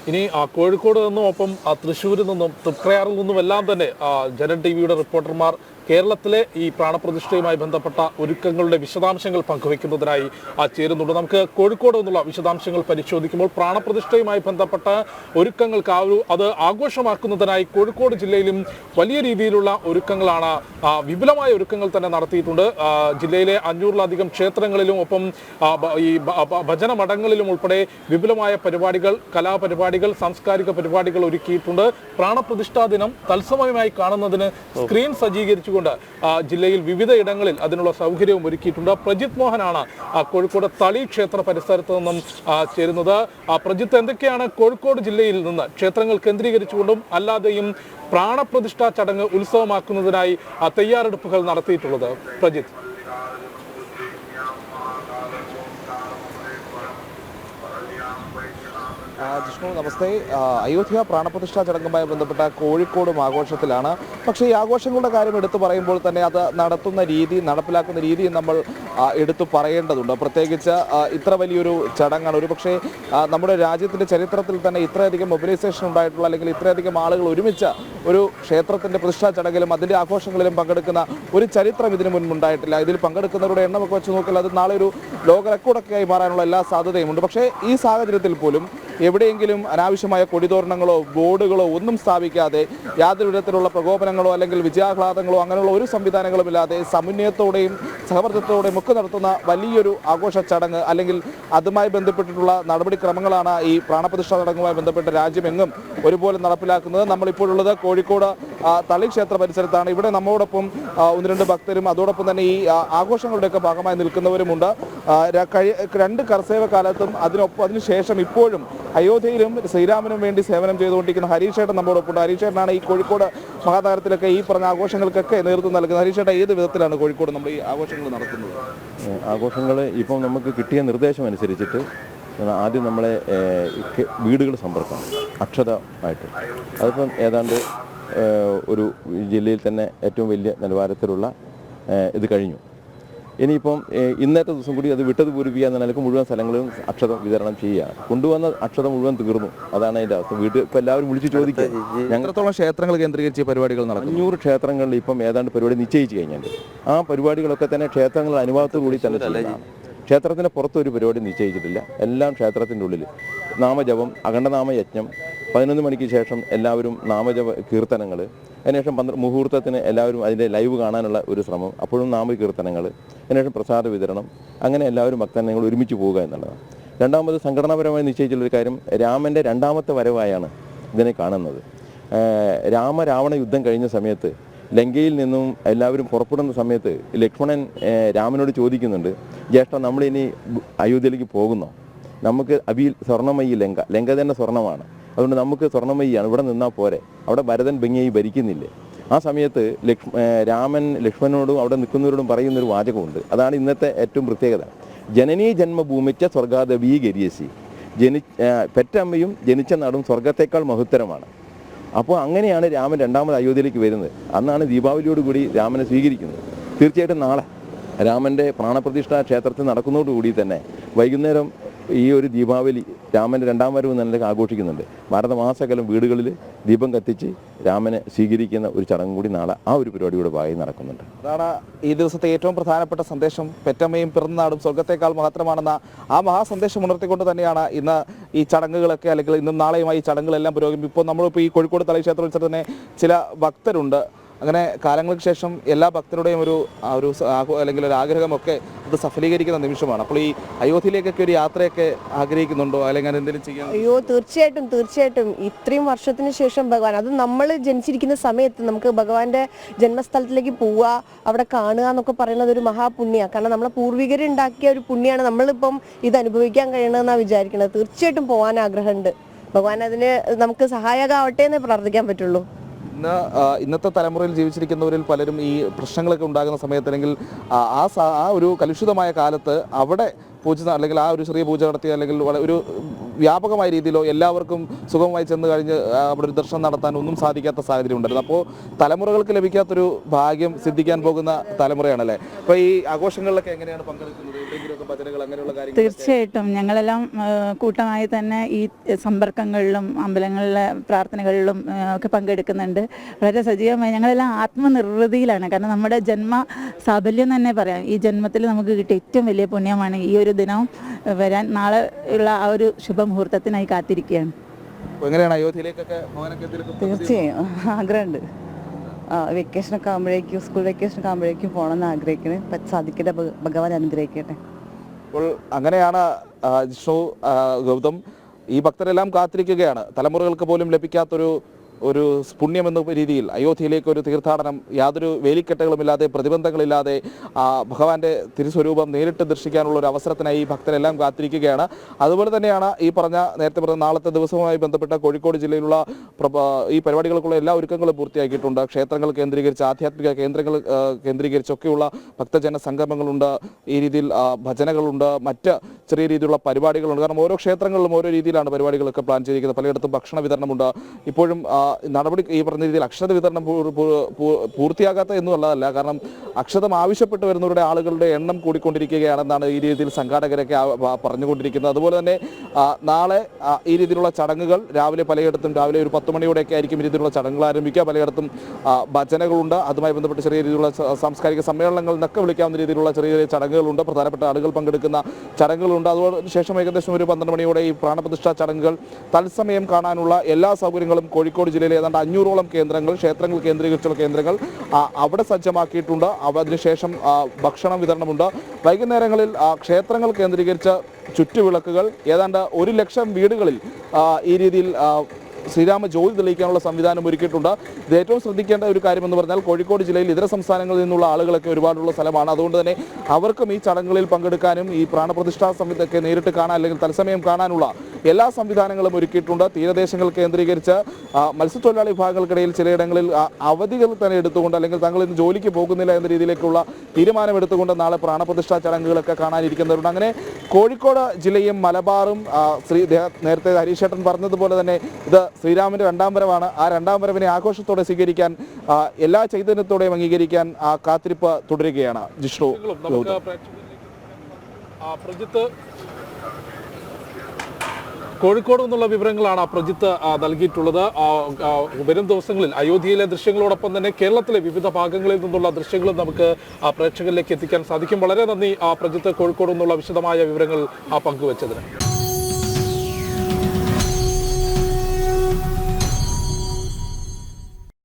ഇനി കോഴിക്കോട് നിന്നും ഒപ്പം തൃശ്ശൂരിൽ നിന്നും തൃപ്രയാറിൽ നിന്നും എല്ലാം തന്നെ ജനൻ ടിവിയുടെ റിപ്പോർട്ടർമാർ കേരളത്തിലെ ഈ പ്രാണപ്രതിഷ്ഠയുമായി ബന്ധപ്പെട്ട ഒരുക്കങ്ങളുടെ വിശദാംശങ്ങൾ പങ്കുവയ്ക്കുന്നതിനായി ചേരുന്നുണ്ട്. നമുക്ക് കോഴിക്കോട് നിന്നുള്ള വിശദാംശങ്ങൾ പരിശോധിക്കുമ്പോൾ പ്രാണപ്രതിഷ്ഠയുമായി ബന്ധപ്പെട്ട ഒരുക്കങ്ങൾക്ക് അത് ആഘോഷമാക്കുന്നതിനായി കോഴിക്കോട് ജില്ലയിലും വലിയ രീതിയിലുള്ള ഒരുക്കങ്ങളാണ്, വിപുലമായ ഒരുക്കങ്ങൾ തന്നെ നടത്തിയിട്ടുണ്ട്. ജില്ലയിലെ 500-ലധികം ക്ഷേത്രങ്ങളിലും ഒപ്പം ഈ ഭജന മഠങ്ങളിലും ഉൾപ്പെടെ വിപുലമായ പരിപാടികൾ, കലാപരിപാടികൾ, സാംസ്കാരിക പരിപാടികൾ ഒരുക്കിയിട്ടുണ്ട്. പ്രാണപ്രതിഷ്ഠാ ദിനം തത്സമയമായി കാണുന്നതിന് സ്ക്രീൻ സജ്ജീകരിച്ചുകൊണ്ട് ജില്ലയിൽ വിവിധ ഇടങ്ങളിൽ അതിനുള്ള സൗകര്യവും ഒരുക്കിയിട്ടുണ്ട്. പ്രജിത് മോഹനാണ് കോഴിക്കോട് തളി ക്ഷേത്ര പരിസരത്ത് നിന്നും ചേരുന്നത്. പ്രജിത്ത്, എന്തൊക്കെയാണ് കോഴിക്കോട് ജില്ലയിൽ നിന്ന് ക്ഷേത്രങ്ങൾ കേന്ദ്രീകരിച്ചുകൊണ്ടും അല്ലാതെയും പ്രാണപ്രതിഷ്ഠാ ചടങ്ങ് ഉത്സവമാക്കുന്നതിനായി തയ്യാറെടുപ്പുകൾ നടത്തിയിട്ടുള്ളത്? പ്രജിത്ത്. ജിഷ്ണു, നമസ്തേ. അയോധ്യ പ്രാണപ്രതിഷ്ഠാ ചടങ്ങുമായി ബന്ധപ്പെട്ട കോഴിക്കോടും ആഘോഷത്തിലാണ്. പക്ഷേ ഈ ആഘോഷങ്ങളുടെ കാര്യം എടുത്തു പറയുമ്പോൾ തന്നെ അത് നടത്തുന്ന രീതി, നടപ്പിലാക്കുന്ന രീതി നമ്മൾ എടുത്തു പറയേണ്ടതുണ്ട്. പ്രത്യേകിച്ച് ഇത്ര വലിയൊരു ചടങ്ങാണ്. ഒരുപക്ഷെ നമ്മുടെ രാജ്യത്തിൻ്റെ ചരിത്രത്തിൽ തന്നെ ഇത്രയധികം മൊബിലൈസേഷൻ ഉണ്ടായിട്ടുള്ള, അല്ലെങ്കിൽ ഇത്രയധികം ആളുകൾ ഒരുമിച്ച ഒരു ക്ഷേത്രത്തിൻ്റെ പ്രതിഷ്ഠാ ചടങ്ങിലും അതിൻ്റെ ആഘോഷങ്ങളിലും പങ്കെടുക്കുന്ന ഒരു ചരിത്രം ഇതിനു മുൻപുണ്ടായിട്ടില്ല. ഇതിൽ പങ്കെടുക്കുന്നവരുടെ എണ്ണമൊക്കെ വെച്ച് നോക്കിയാൽ അത് നാളെ ഒരു ലോക റെക്കോർഡൊക്കെ ആയി മാറാനുള്ള എല്ലാ സാധ്യതയുമുണ്ട്. പക്ഷേ ഈ സാഹചര്യത്തിൽ പോലും എവിടെയെങ്കിലും അനാവശ്യമായ കൊടിതോരണങ്ങളോ ബോർഡുകളോ ഒന്നും സ്ഥാപിക്കാതെ, യാതൊരു വിധത്തിലുള്ള പ്രകോപനങ്ങളോ അല്ലെങ്കിൽ വിജയാഹ്ലാദങ്ങളോ അങ്ങനെയുള്ള ഒരു സംവിധാനങ്ങളുമില്ലാതെ സമന്വയത്തോടെയും സഹവർത്തിത്വത്തോടെയും ഒക്കെ നടത്തുന്ന വലിയൊരു ആഘോഷ ചടങ്ങ്, അല്ലെങ്കിൽ അതുമായി ബന്ധപ്പെട്ടിട്ടുള്ള നടപടിക്രമങ്ങളാണ് ഈ പ്രാണപ്രതിഷ്ഠാ ചടങ്ങുമായി ബന്ധപ്പെട്ട് രാജ്യമെങ്ങും ഒരുപോലെ നടപ്പിലാക്കുന്നത്. നമ്മളിപ്പോഴുള്ളത് കോഴിക്കോട് തളി ക്ഷേത്ര പരിസരത്താണ്. ഇവിടെ നമ്മോടൊപ്പം 1-2 ഭക്തരും അതോടൊപ്പം തന്നെ ഈ ആഘോഷങ്ങളുടെയൊക്കെ ഭാഗമായി നിൽക്കുന്നവരുമുണ്ട്. 2 കർസേവ കാലത്തും അതിനുശേഷം ഇപ്പോഴും അയോധ്യയിലും ശ്രീരാമനും വേണ്ടി സേവനം ചെയ്തുകൊണ്ടിരിക്കുന്ന ഹരീഷേട്ടൻ നമ്മോടൊപ്പം ഉണ്ട്. ഹരീഷേട്ടനാണ് ഈ കോഴിക്കോട് മഹാനഗരത്തിലൊക്കെ ഈ പറഞ്ഞ ആഘോഷങ്ങൾക്കൊക്കെ നേതൃത്വം നൽകുന്നത്. ഹരീഷേട്ടൻ, ഏത് വിധത്തിലാണ് കോഴിക്കോട് നമ്മൾ ഈ ആഘോഷങ്ങൾ നടത്തുന്നത്? ആഘോഷങ്ങൾ ഇപ്പം നമുക്ക് കിട്ടിയ നിർദ്ദേശം അനുസരിച്ചിട്ട് ആദ്യം നമ്മളെ വീടുകൾ സമ്പർക്കം അക്ഷതമായിട്ട്, അതിപ്പം ഏതാണ്ട് ഒരു ജില്ലയിൽ തന്നെ ഏറ്റവും വലിയ നിലവാരത്തിലുള്ള ഇത് കഴിഞ്ഞു. ഇനിയിപ്പം ഇന്നത്തെ ദിവസം കൂടി അത് വിട്ടത് പൂരിപ്പിക്കുക എന്ന നിലക്ക് മുഴുവൻ സ്ഥലങ്ങളും അക്ഷതം വിതരണം ചെയ്യുകയാണ്. കൊണ്ടുവന്ന അക്ഷതം മുഴുവൻ തീർന്നു. അതാണ് അതിൻ്റെ അവസ്ഥ. വീട്ടിൽ ഇപ്പം എല്ലാവരും വിളിച്ച് ചോദിക്കുക, ഞങ്ങളത്തോളം ക്ഷേത്രങ്ങൾ കേന്ദ്രീകരിച്ച് പരിപാടികൾ നടക്കും. 500 ക്ഷേത്രങ്ങളിൽ ഇപ്പം ഏതാണ്ട് പരിപാടി നിശ്ചയിച്ച് കഴിഞ്ഞിട്ടുണ്ട്. ആ പരിപാടികളൊക്കെ തന്നെ ക്ഷേത്രങ്ങളുടെ അനുഭവത്തോടു കൂടി തന്നെ ചെയ്യുന്നതാണ്. ക്ഷേത്രത്തിന് പുറത്തൊരു പരിപാടി നിശ്ചയിച്ചിട്ടില്ല. എല്ലാം ക്ഷേത്രത്തിൻ്റെ ഉള്ളിൽ നാമജപം, അഖണ്ഡനാമ യജ്ഞം, 11 മണിക്ക് ശേഷം എല്ലാവരും നാമജപ കീർത്തനങ്ങൾ, അതിനുശേഷം മുഹൂർത്തത്തിന് എല്ലാവരും അതിൻ്റെ ലൈവ് കാണാനുള്ള ഒരു ശ്രമം, അപ്പോഴും നാമകീർത്തനങ്ങൾ, അതിനുശേഷം പ്രസാദ വിതരണം, അങ്ങനെ എല്ലാവരും ഭക്തജനങ്ങൾ ഒരുമിച്ച് പോവുക എന്നുള്ളതാണ്. രണ്ടാമത് സംഘടനാപരമായി നിശ്ചയിച്ചുള്ളൊരു കാര്യം, രാമൻ്റെ 2ാമത്തെ വരവായാണ് ഇതിനെ കാണുന്നത്. രാവണ യുദ്ധം കഴിഞ്ഞ സമയത്ത് ലങ്കയിൽ നിന്നും എല്ലാവരും പുറപ്പെടുന്ന സമയത്ത് ലക്ഷ്മണൻ രാമനോട് ചോദിക്കുന്നുണ്ട്, ജ്യേഷ്ഠ, നമ്മളിനി അയോധ്യയിലേക്ക് പോകുന്നോ? നമുക്ക് അബിയിൽ സ്വർണ്ണമയി ലങ്ക തന്നെ സ്വർണ്ണമാണ്, അതുകൊണ്ട് നമുക്ക് സ്വർണ്ണമയിയാണ്, ഇവിടെ നിന്നാൽ പോരെ, അവിടെ ഭരതൻ ഭംഗിയായി ഭരിക്കുന്നില്ലേ? ആ സമയത്ത് രാമൻ ലക്ഷ്മണനോടും അവിടെ നിൽക്കുന്നവരോടും പറയുന്നൊരു വാചകമുണ്ട്. അതാണ് ഇന്നത്തെ ഏറ്റവും പ്രത്യേകത. ജനനീ ജന്മഭൂമിച്ച സ്വർഗാദവീ ഗരിയസി, പെറ്റമ്മയും ജനിച്ച നാടും സ്വർഗത്തേക്കാൾ മഹത്തരമാണ്. അപ്പോൾ അങ്ങനെയാണ് രാമൻ 2ാമത് അയോധ്യയിലേക്ക് വരുന്നത്. അന്നാണ് ദീപാവലിയോടുകൂടി രാമനെ സ്വീകരിക്കുന്നത്. തീർച്ചയായിട്ടും നാളെ രാമൻ്റെ പ്രാണപ്രതിഷ്ഠാ ക്ഷേത്രത്തിൽ നടക്കുന്നതോടുകൂടി തന്നെ വൈകുന്നേരം ഈ ഒരു ദീപാവലി രാമൻ്റെ 2ാം വരവ് നിലയ്ക്ക് ആഘോഷിക്കുന്നുണ്ട്. ഭാരതമാസകലം വീടുകളിൽ ദീപം കത്തിച്ച് രാമനെ സ്വീകരിക്കുന്ന ഒരു ചടങ്ങ് കൂടി നാളെ ആ ഒരു പരിപാടിയുടെ ഭാഗമായി നടക്കുന്നുണ്ട്. അതാണ് ഈ ദിവസത്തെ ഏറ്റവും പ്രധാനപ്പെട്ട സന്ദേശം. പെറ്റമ്മയും പിറന്നാടും സ്വർഗത്തേക്കാൾ മഹത്തരമാണെന്ന ആ മഹാസന്ദേശം ഉണർത്തിക്കൊണ്ട് തന്നെയാണ് ഇന്ന് ഈ ചടങ്ങുകളൊക്കെ, അല്ലെങ്കിൽ ഇന്നും നാളെയുമായി ഈ ചടങ്ങുകളെല്ലാം പുരോഗമിക്കും. ഇപ്പോൾ നമ്മളിപ്പോൾ ഈ കോഴിക്കോട് തളി ക്ഷേത്രോത്സവത്തിൽ തന്നെ ചില ഭക്തരുണ്ട്. അങ്ങനെ കാലങ്ങൾക്ക് ശേഷം എല്ലാ ഭക്തരുടെയും ഒരു അല്ലെങ്കിൽ ഒരു ആഗ്രഹമൊക്കെ അത് സഫലീകരിക്കുന്ന നിമിഷമാണ്. അപ്പോൾ ഈ അയോധ്യയിലേക്കൊക്കെ ഒരു യാത്രയൊക്കെ ആഗ്രഹിക്കുന്നുണ്ടോ, അല്ലെങ്കിൽ എന്തെങ്കിലും ചെയ്യാൻ? അയ്യോ, തീർച്ചയായിട്ടും ഇത്രയും വർഷത്തിന് ശേഷം ഭഗവാൻ, അത് നമ്മൾ ജനിച്ചിരിക്കുന്ന സമയത്ത് നമുക്ക് ഭഗവാന്റെ ജന്മസ്ഥലത്തിലേക്ക് പോവുക, അവിടെ കാണുക എന്നൊക്കെ പറയുന്നത് ഒരു മഹാപുണ്യമാണ്. കാരണം നമ്മളെ പൂർവികരുണ്ടാക്കിയ ഒരു പുണ്യമാണ് നമ്മളിപ്പം ഇത് അനുഭവിക്കാൻ കഴിയണമെന്നാണ് വിചാരിക്കുന്നത്. തീർച്ചയായിട്ടും പോകാൻ ആഗ്രഹമുണ്ട്. ഭഗവാൻ അതിന് നമുക്ക് സഹായകമാവട്ടെ എന്നേ പ്രാർത്ഥിക്കാൻ പറ്റുള്ളൂ. ഇന്നത്തെ തലമുറയിൽ ജീവിച്ചിരിക്കുന്നവരിൽ പലരും ഈ പ്രശ്നങ്ങളൊക്കെ ഉണ്ടാകുന്ന സമയത്ത്, അല്ലെങ്കിൽ ആ ഒരു കലുഷിതമായ കാലത്ത് അവിടെ പൂജ, അല്ലെങ്കിൽ ആ ഒരു ചെറിയ പൂജ നടത്തി, അല്ലെങ്കിൽ ഒരു വ്യാപകമായ രീതിയിലോ എല്ലാവർക്കും സുഗമമായി ചെന്ന് കഴിഞ്ഞ് അവിടെ ഒരു ദർശനം നടത്താൻ ഒന്നും സാധിക്കാത്ത സാഹചര്യം ഉണ്ടായിരുന്നു. അപ്പോൾ തലമുറകൾക്ക് ലഭിക്കാത്തൊരു ഭാഗ്യം സിദ്ധിക്കാൻ പോകുന്ന തലമുറയാണല്ലേ. അപ്പോൾ ഈ ആഘോഷങ്ങളിലൊക്കെ എങ്ങനെയാണ് പങ്കെടുക്കുന്നത്? ഭജനകൾ അങ്ങനെയുള്ള കാര്യങ്ങൾ? തീർച്ചയായിട്ടും ഞങ്ങളെല്ലാം കൂട്ടമായി തന്നെ ഈ സമ്പർക്കങ്ങളിലും അമ്പലങ്ങളിലെ പ്രാർത്ഥനകളിലും ഒക്കെ പങ്കെടുക്കുന്നുണ്ട്. വളരെ സജീവമായി ഞങ്ങളെല്ലാം ആത്മനിർവൃതിയിലാണ്. കാരണം നമ്മുടെ ജന്മ സാഫല്യം തന്നെ പറയാം. ഈ ജന്മത്തിൽ നമുക്ക് കിട്ടിയ ഏറ്റവും വലിയ പുണ്യമാണ് ഈ ഒരു ദിനം വരാൻ. നാളെ ഉള്ള ആ ഒരു ശുഭമുഹൂർത്തത്തിനായി കാത്തിരിക്കുകയാണ്. എങ്ങനെയാണ് അയോധ്യയിലേക്കൊക്കെ പോകാനൊക്കെ എന്തെങ്കിലും? തീർച്ചയായും ആഗ്രഹമുണ്ട്. വെക്കേഷനൊക്കെ ആകുമ്പോഴേക്കും, സ്കൂൾ വെക്കേഷനൊക്കെ ആകുമ്പോഴേക്കും പോകണമെന്ന് ആഗ്രഹിക്കുന്നത്. സാധിക്കട്ടെ, ഭഗവാൻ അനുഗ്രഹിക്കട്ടെ. അപ്പോൾ അങ്ങനെയാണ് ജിഷ്ണു, ഗൗതം, ഈ ഭക്തരെല്ലാം കാത്തിരിക്കുകയാണ്. തലമുറകൾക്ക് പോലും ലഭിക്കാത്തൊരു പുണ്യമെന്ന രീതിയിൽ അയോധ്യയിലേക്ക് ഒരു തീർത്ഥാടനം യാതൊരു വേലിക്കെട്ടുകളുമില്ലാതെ പ്രതിബന്ധങ്ങളില്ലാതെ ഭഗവാന്റെ തിരുസ്വരൂപം നേരിട്ട് ദർശിക്കാനുള്ള ഒരു അവസരത്തിനായി ഈ ഭക്തരെല്ലാം കാത്തിരിക്കുകയാണ്. അതുപോലെ തന്നെയാണ് നേരത്തെ പറഞ്ഞ നാളത്തെ ദിവസവുമായി ബന്ധപ്പെട്ട കോഴിക്കോട് ജില്ലയിലുള്ള ഈ പരിപാടികൾക്കുള്ള എല്ലാ ഒരുക്കങ്ങളും പൂർത്തിയാക്കിയിട്ടുണ്ട്. ക്ഷേത്രങ്ങൾ കേന്ദ്രീകരിച്ച്, ആധ്യാത്മിക കേന്ദ്രങ്ങൾ കേന്ദ്രീകരിച്ചൊക്കെയുള്ള ഭക്തജന സംഗമങ്ങളുണ്ട്. ഈ രീതിയിൽ ഭജനകളുണ്ട്, മറ്റ് ചെറിയ രീതിയിലുള്ള പരിപാടികളുണ്ട്. കാരണം ഓരോ ക്ഷേത്രങ്ങളിലും ഓരോ രീതിയിലാണ് പരിപാടികളൊക്കെ പ്ലാൻ ചെയ്തിരിക്കുന്നത്. പലയിടത്തും ഭക്ഷണ വിതരണമുണ്ട്. ഇപ്പോഴും നടപടി ഈ പറഞ്ഞ രീതിയിൽ അക്ഷത വിതരണം പൂർത്തിയാകാത്ത എന്നുള്ളതല്ല. കാരണം അക്ഷതം ആവശ്യപ്പെട്ട് വരുന്നവരുടെ ആളുകളുടെ എണ്ണം കൂടിക്കൊണ്ടിരിക്കുകയാണെന്നാണ് ഈ രീതിയിൽ സംഘാടകരൊക്കെ പറഞ്ഞുകൊണ്ടിരിക്കുന്നത്. അതുപോലെ തന്നെ നാളെ ഈ രീതിയിലുള്ള ചടങ്ങുകൾ പലയിടത്തും രാവിലെ ഒരു 10 മണിയോടെയൊക്കെ ആയിരിക്കും ഈ രീതിയിലുള്ള ചടങ്ങുകൾ ആരംഭിക്കുക. പലയിടത്തും ഭജനകളുണ്ട്. അതുമായി ബന്ധപ്പെട്ട് ചെറിയ രീതിയിലുള്ള സാംസ്കാരിക സമ്മേളനങ്ങൾ എന്നൊക്കെ വിളിക്കാവുന്ന രീതിയിലുള്ള ചെറിയ ചെറിയ ചടങ്ങുകളുണ്ട്. പ്രധാനപ്പെട്ട ആളുകൾ പങ്കെടുക്കുന്ന ചടങ്ങുകളുണ്ട്. അതിനുശേഷം ഏകദേശം ഒരു 12 മണിയോടെ ഈ പ്രാണപ്രതിഷ്ഠാ ചടങ്ങുകൾ തത്സമയം കാണാനുള്ള എല്ലാ സൗകര്യങ്ങളും കോഴിക്കോട് ജില്ലയിലെ ഏതാണ്ട് 500ഓളം കേന്ദ്രങ്ങൾ, ക്ഷേത്രങ്ങൾ കേന്ദ്രീകരിച്ചുള്ള കേന്ദ്രങ്ങൾ അവിടെ സജ്ജമാക്കിയിട്ടുണ്ട്. അതിനുശേഷം ഭക്ഷണ വിതരണമുണ്ട്. വൈകുന്നേരങ്ങളിൽ ക്ഷേത്രങ്ങൾ കേന്ദ്രീകരിച്ച ചുറ്റുവിളക്കുകൾ ഏതാണ്ട് 1 ലക്ഷം വീടുകളിൽ ഈ രീതിയിൽ ശ്രീരാമ ജ്യോതി തെളിയിക്കാനുള്ള സംവിധാനം ഒരുക്കിയിട്ടുണ്ട്. ഇത് ഏറ്റവും ശ്രദ്ധിക്കേണ്ട ഒരു കാര്യമെന്ന് പറഞ്ഞാൽ കോഴിക്കോട് ജില്ലയിൽ ഇതര സംസ്ഥാനങ്ങളിൽ നിന്നുള്ള ആളുകളൊക്കെ ഒരുപാടുള്ള സ്ഥലമാണ്. അതുകൊണ്ട് തന്നെ അവർക്കും ഈ ചടങ്ങുകളിൽ പങ്കെടുക്കാനും ഈ പ്രാണപ്രതിഷ്ഠാ സമയത്തൊക്കെ നേരിട്ട് കാണാൻ അല്ലെങ്കിൽ തത്സമയം കാണാനുള്ള എല്ലാ സംവിധാനങ്ങളും ഒരുക്കിയിട്ടുണ്ട്. തീരദേശങ്ങൾ കേന്ദ്രീകരിച്ച് മത്സ്യത്തൊഴിലാളി വിഭാഗങ്ങൾക്കിടയിൽ ചിലയിടങ്ങളിൽ അവധികൾ തന്നെ എടുത്തുകൊണ്ട് അല്ലെങ്കിൽ തങ്ങൾ ഇന്ന് ജോലിക്ക് പോകുന്നില്ല എന്ന രീതിയിലേക്കുള്ള തീരുമാനമെടുത്തുകൊണ്ട് നാളെ പ്രാണപ്രതിഷ്ഠാ ചടങ്ങുകളൊക്കെ കാണാനിരിക്കുന്നവരുണ്ട്. അങ്ങനെ കോഴിക്കോട് ജില്ലയും മലബാറും നേരത്തെ ഹരീഷേട്ടൻ പറഞ്ഞതുപോലെ തന്നെ ഇത് ശ്രീരാമന്റെ 2ാം വരവാണ്. ആ 2ാം വരവിനെ ആഘോഷത്തോടെ സ്വീകരിക്കാൻ, എല്ലാ ചൈതന്യത്തോടെയും അംഗീകരിക്കാൻ കാത്തിരിപ്പ് തുടരുകയാണ്. ജിഷ്ണു, കോഴിക്കോട് നിന്നുള്ള വിവരങ്ങളാണ് പ്രജിത്ത് നൽകിയിട്ടുള്ളത്. വരും ദിവസങ്ങളിൽ അയോധ്യയിലെ ദൃശ്യങ്ങളോടൊപ്പം തന്നെ കേരളത്തിലെ വിവിധ ഭാഗങ്ങളിൽ നിന്നുള്ള ദൃശ്യങ്ങളും നമുക്ക് പ്രേക്ഷകരിലേക്ക് എത്തിക്കാൻ സാധിക്കും. വളരെ നന്ദി പ്രജിത്ത്, കോഴിക്കോട് നിന്നുള്ള വിശദമായ വിവരങ്ങൾ പങ്കുവച്ചതിന്.